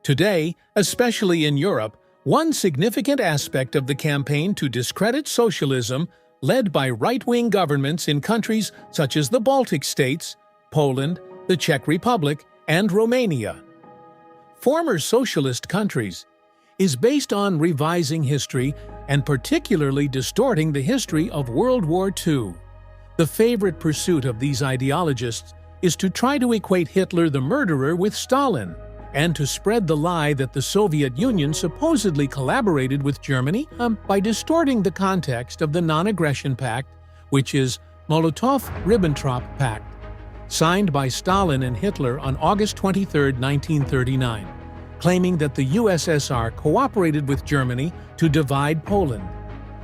Today, especially in Europe, one significant aspect of the campaign to discredit socialism, led by right-wing governments in countries such as the Baltic states, Poland, the Czech Republic, and Romania, former socialist countries, is based on revising history and particularly distorting the history of World War II. The favorite pursuit of these ideologists is to try to equate Hitler the murderer with Stalin, and to spread the lie that the Soviet Union supposedly collaborated with Germany by distorting the context of the Non-Aggression Pact, which is Molotov-Ribbentrop Pact, signed by Stalin and Hitler on August 23, 1939, claiming that the USSR cooperated with Germany to divide Poland.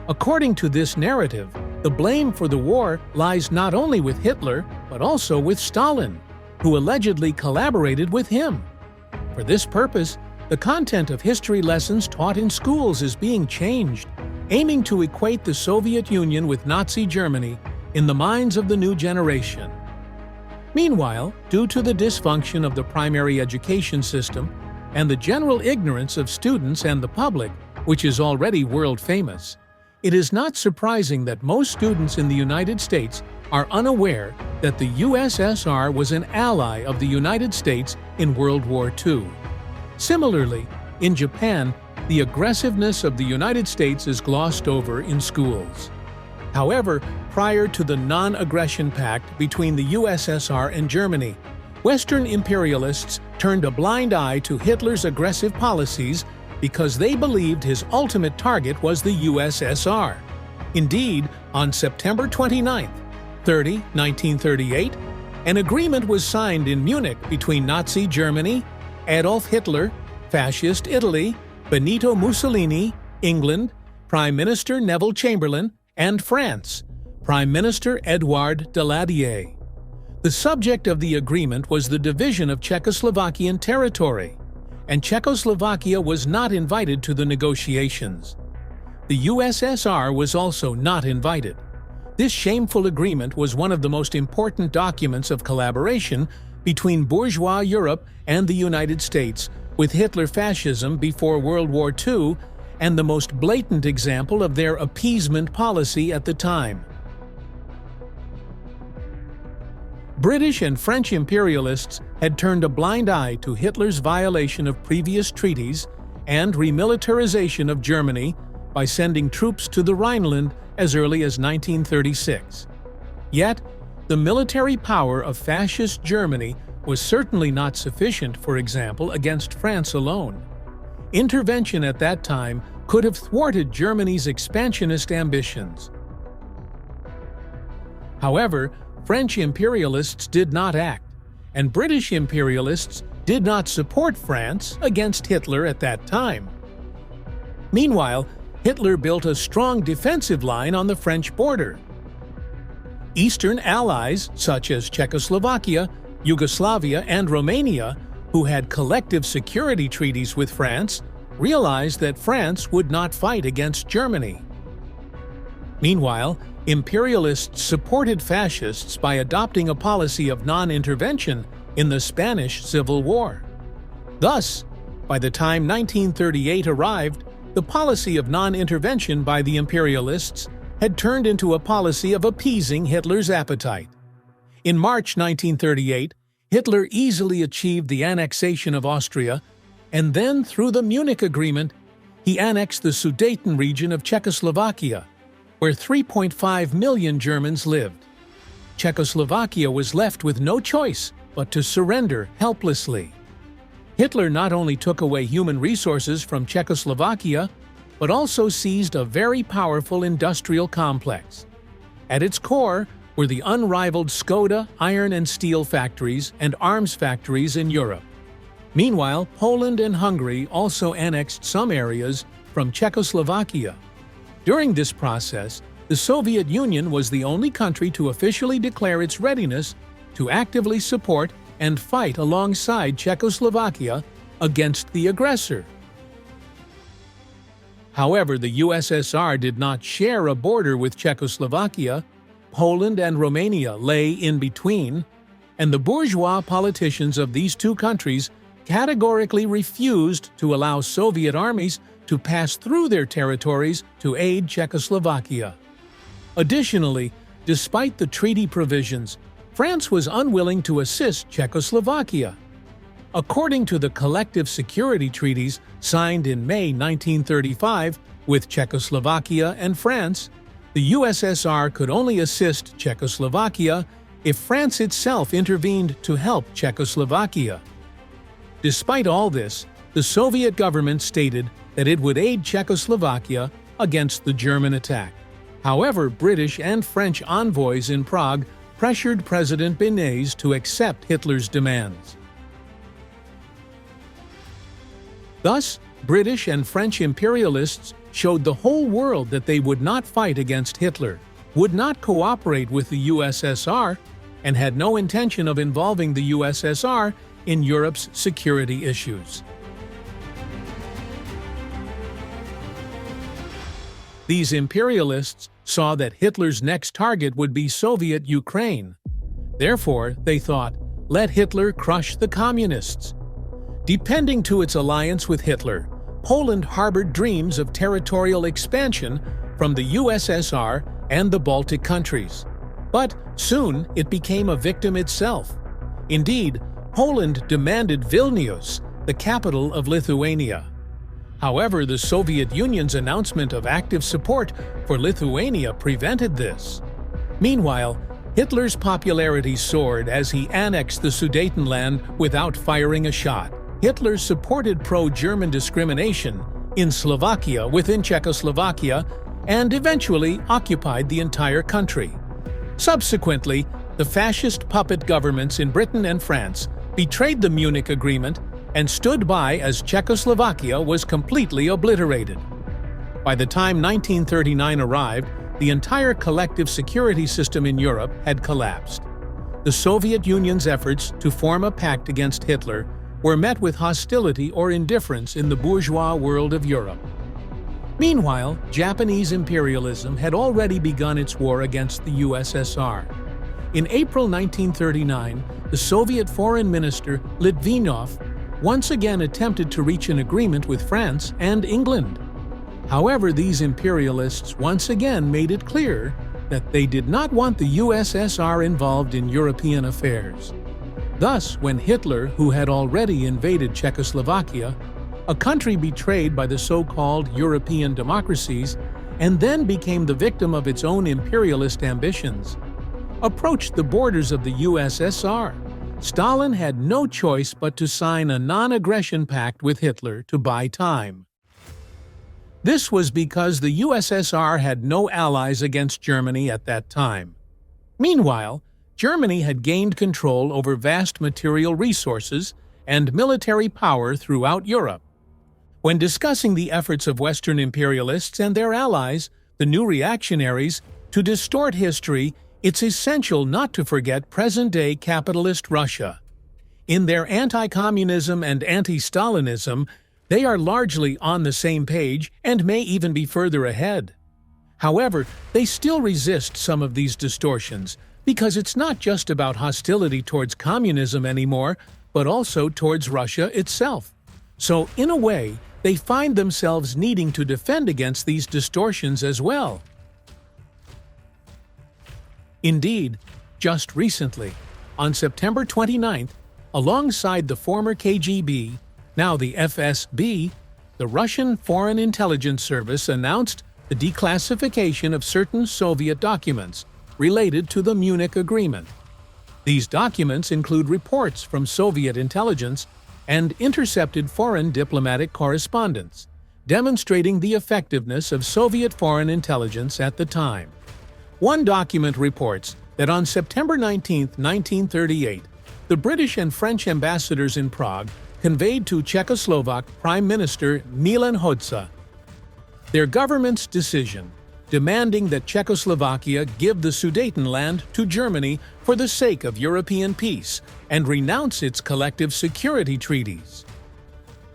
According to this narrative, the blame for the war lies not only with Hitler, but also with Stalin, who allegedly collaborated with him. For this purpose, the content of history lessons taught in schools is being changed, aiming to equate the Soviet Union with Nazi Germany in the minds of the new generation. Meanwhile, due to the dysfunction of the primary education system and the general ignorance of students and the public, which is already world-famous, it is not surprising that most students in the United States are unaware that the USSR was an ally of the United States in World War II. Similarly, in Japan, the aggressiveness of the United States is glossed over in schools. However, prior to the Non-Aggression Pact between the USSR and Germany, Western imperialists turned a blind eye to Hitler's aggressive policies because they believed his ultimate target was the USSR. Indeed, on September 29, 1938, an agreement was signed in Munich between Nazi Germany, Adolf Hitler, Fascist Italy, Benito Mussolini, England, Prime Minister Neville Chamberlain, and France, Prime Minister Édouard Daladier. The subject of the agreement was the division of Czechoslovakian territory, and Czechoslovakia was not invited to the negotiations. The USSR was also not invited. This shameful agreement was one of the most important documents of collaboration between bourgeois Europe and the United States with Hitler fascism before World War II, and the most blatant example of their appeasement policy at the time. British and French imperialists had turned a blind eye to Hitler's violation of previous treaties and remilitarization of Germany by sending troops to the Rhineland as early as 1936. Yet, the military power of fascist Germany was certainly not sufficient, for example, against France alone. Intervention at that time could have thwarted Germany's expansionist ambitions. However, French imperialists did not act, and British imperialists did not support France against Hitler at that time. Meanwhile, Hitler built a strong defensive line on the French border. Eastern allies, such as Czechoslovakia, Yugoslavia, and Romania, who had collective security treaties with France, realized that France would not fight against Germany. Meanwhile, imperialists supported fascists by adopting a policy of non-intervention in the Spanish Civil War. Thus, by the time 1938 arrived, the policy of non-intervention by the imperialists had turned into a policy of appeasing Hitler's appetite. In March 1938, Hitler easily achieved the annexation of Austria, and then through the Munich Agreement, he annexed the Sudeten region of Czechoslovakia, where 3.5 million Germans lived. Czechoslovakia was left with no choice but to surrender helplessly. Hitler not only took away human resources from Czechoslovakia, but also seized a very powerful industrial complex. At its core were the unrivaled Skoda iron and steel factories and arms factories in Europe. Meanwhile, Poland and Hungary also annexed some areas from Czechoslovakia. During this process, the Soviet Union was the only country to officially declare its readiness to actively support and fight alongside Czechoslovakia against the aggressor. However, the USSR did not share a border with Czechoslovakia. Poland and Romania lay in between, and the bourgeois politicians of these two countries categorically refused to allow Soviet armies to pass through their territories to aid Czechoslovakia. Additionally, despite the treaty provisions, France was unwilling to assist Czechoslovakia. According to the collective security treaties signed in May 1935 with Czechoslovakia and France, the USSR could only assist Czechoslovakia if France itself intervened to help Czechoslovakia. Despite all this, the Soviet government stated that it would aid Czechoslovakia against the German attack. However, British and French envoys in Prague pressured President Beneš to accept Hitler's demands. Thus, British and French imperialists showed the whole world that they would not fight against Hitler, would not cooperate with the USSR, and had no intention of involving the USSR in Europe's security issues. These imperialists saw that Hitler's next target would be Soviet Ukraine. Therefore, they thought, let Hitler crush the communists. Depending to its alliance with Hitler, Poland harbored dreams of territorial expansion from the USSR and the Baltic countries. But soon it became a victim itself. Indeed, Poland demanded Vilnius, the capital of Lithuania. However, the Soviet Union's announcement of active support for Lithuania prevented this. Meanwhile, Hitler's popularity soared as he annexed the Sudetenland without firing a shot. Hitler supported pro-German discrimination in Slovakia within Czechoslovakia and eventually occupied the entire country. Subsequently, the fascist puppet governments in Britain and France betrayed the Munich Agreement and stood by as Czechoslovakia was completely obliterated. By the time 1939 arrived, the entire collective security system in Europe had collapsed. The Soviet Union's efforts to form a pact against Hitler were met with hostility or indifference in the bourgeois world of Europe. Meanwhile, Japanese imperialism had already begun its war against the USSR. In April 1939, the Soviet Foreign Minister Litvinov once again attempted to reach an agreement with France and England. However, these imperialists once again made it clear that they did not want the USSR involved in European affairs. Thus, when Hitler, who had already invaded Czechoslovakia, a country betrayed by the so-called European democracies, and then became the victim of its own imperialist ambitions, approached the borders of the USSR, Stalin had no choice but to sign a non-aggression pact with Hitler to buy time. This was because the USSR had no allies against Germany at that time. Meanwhile, Germany had gained control over vast material resources and military power throughout Europe. When discussing the efforts of Western imperialists and their allies, the new reactionaries, to distort history, it's essential not to forget present-day capitalist Russia. In their anti-communism and anti-Stalinism, they are largely on the same page and may even be further ahead. However, they still resist some of these distortions, because it's not just about hostility towards communism anymore, but also towards Russia itself. So, in a way, they find themselves needing to defend against these distortions as well. Indeed, just recently, on September 29th, alongside the former KGB, now the FSB, the Russian Foreign Intelligence Service announced the declassification of certain Soviet documents related to the Munich Agreement. These documents include reports from Soviet intelligence and intercepted foreign diplomatic correspondence, demonstrating the effectiveness of Soviet foreign intelligence at the time. One document reports that on September 19, 1938, the British and French ambassadors in Prague conveyed to Czechoslovak Prime Minister Milan Hodža their government's decision demanding that Czechoslovakia give the Sudetenland to Germany for the sake of European peace and renounce its collective security treaties.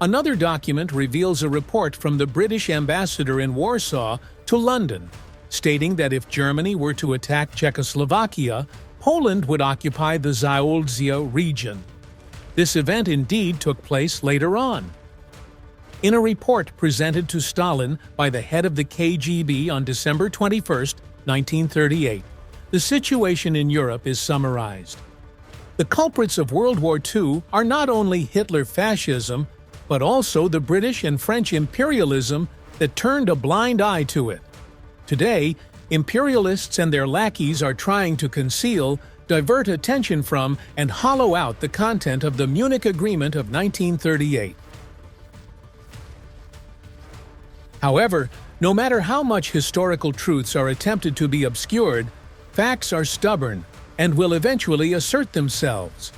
Another document reveals a report from the British ambassador in Warsaw to London, stating that if Germany were to attack Czechoslovakia, Poland would occupy the Zaolzia region. This event indeed took place later on. In a report presented to Stalin by the head of the KGB on December 21, 1938, the situation in Europe is summarized. The culprits of World War II are not only Hitler fascism, but also the British and French imperialism that turned a blind eye to it. Today, imperialists and their lackeys are trying to conceal, divert attention from, and hollow out the content of the Munich Agreement of 1938. However, no matter how much historical truths are attempted to be obscured, facts are stubborn and will eventually assert themselves.